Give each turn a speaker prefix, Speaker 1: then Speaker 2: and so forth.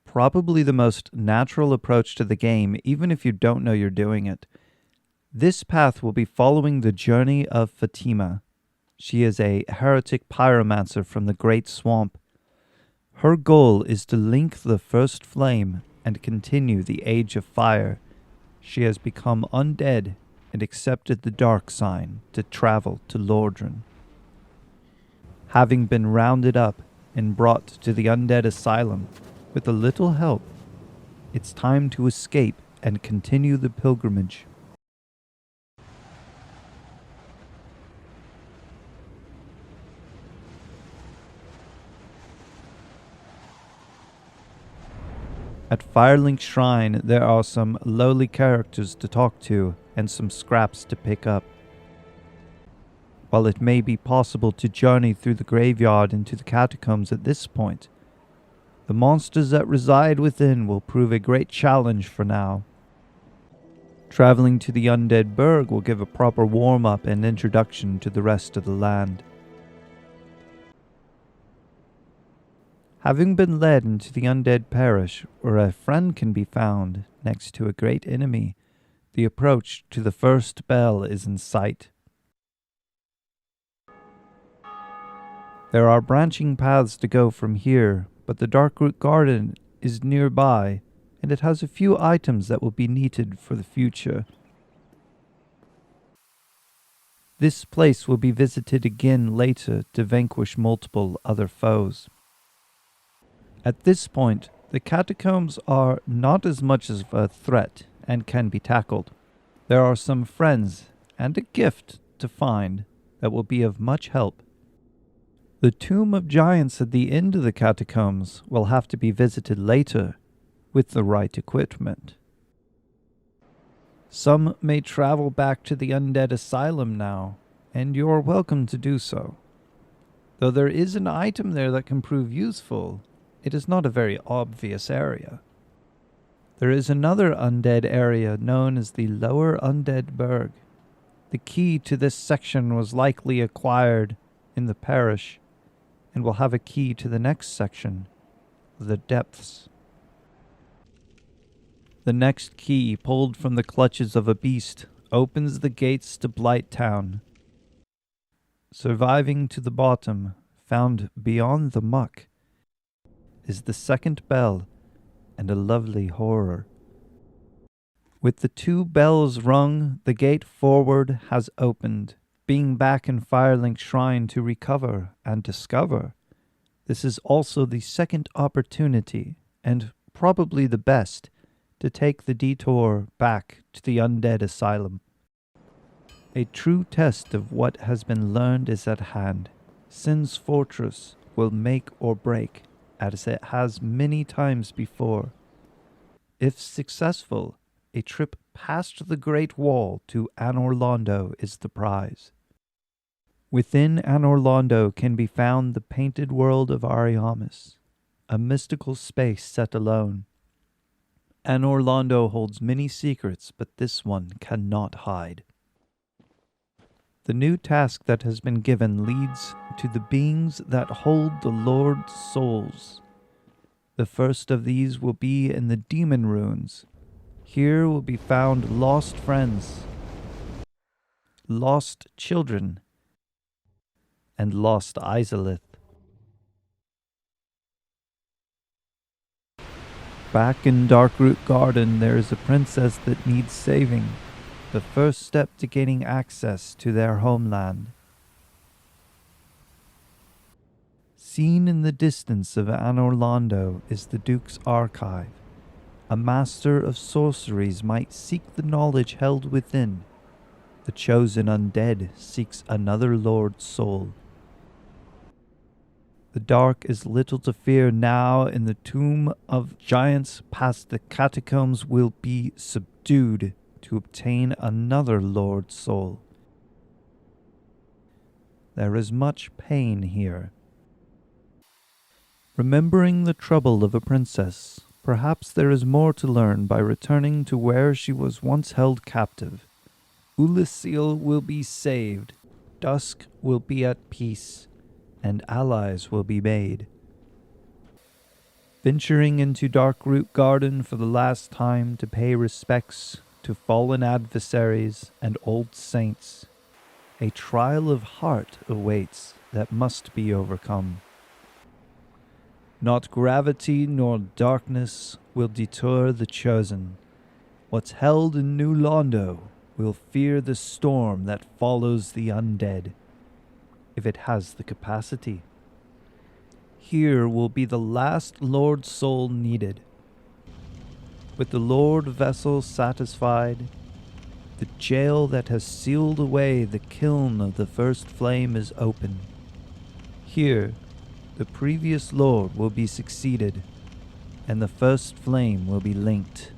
Speaker 1: probably the most natural approach to the game, even if you don't know you're doing it. This path will be following the journey of Fatima. She is a heretic pyromancer from the Great Swamp. Her goal is to link the first flame and continue the Age of Fire. She has become undead and accepted the dark sign to travel to Lordran. Having been rounded up and brought to the undead asylum, with a little help, it's time to escape and continue the pilgrimage. At Firelink Shrine, there are some lowly characters to talk to and some scraps to pick up. While it may be possible to journey through the graveyard into the catacombs at this point, the monsters that reside within will prove a great challenge for now. Traveling to the Undead Burg will give a proper warm-up and introduction to the rest of the land. Having been led into the Undead Parish, where a friend can be found next to a great enemy, the approach to the first bell is in sight. There are branching paths to go from here, but the Darkroot Garden is nearby, and it has a few items that will be needed for the future. This place will be visited again later to vanquish multiple other foes. At this point, the catacombs are not as much of a threat and can be tackled. There are some friends and a gift to find that will be of much help. The Tomb of Giants at the end of the catacombs will have to be visited later with the right equipment. Some may travel back to the Undead Asylum now, and you are welcome to do so. Though there is an item there that can prove useful, it is not a very obvious area. There is another undead area known as the Lower Undead Burg. The key to this section was likely acquired in the parish, and will have a key to the next section, the Depths. The next key, pulled from the clutches of a beast, opens the gates to Blight Town. Surviving to the bottom, found beyond the muck, is the second bell and a lovely horror. With the 2 bells rung, the gate forward has opened, being back in Firelink Shrine to recover and discover. This is also the second opportunity, and probably the best, to take the detour back to the Undead Asylum. A true test of what has been learned is at hand. Sin's Fortress will make or break, as it has many times before. If successful, a trip past the Great Wall to Anor Londo is the prize. Within Anor Londo can be found the painted world of Ariamis, a mystical space set alone. Anor Londo holds many secrets, but this one cannot hide. The new task that has been given leads to the beings that hold the Lord's souls. The first of these will be in the Demon Ruins. Here will be found lost friends, lost children, and lost Izalith. Back in Darkroot Garden, there is a princess that needs saving, the first step to gaining access to their homeland. Seen in the distance of Anor Londo is the Duke's Archive. A master of sorceries might seek the knowledge held within. The chosen undead seeks another lord's soul. The dark is little to fear now. In the Tomb of Giants past the catacombs will be subdued to obtain another lord's soul. There is much pain here. Remembering the trouble of a princess, perhaps there is more to learn by returning to where she was once held captive. Ulasil will be saved, Dusk will be at peace, and allies will be made. Venturing into Darkroot Garden for the last time to pay respects to fallen adversaries and old saints, a trial of heart awaits that must be overcome. Not gravity nor darkness will deter the chosen. What's held in New Londo will fear the storm that follows the undead, if it has the capacity. Here will be the last Lord soul needed. With the Lord vessel satisfied, the jail that has sealed away the kiln of the first flame is open. Here, the previous Lord will be succeeded, and the first flame will be linked.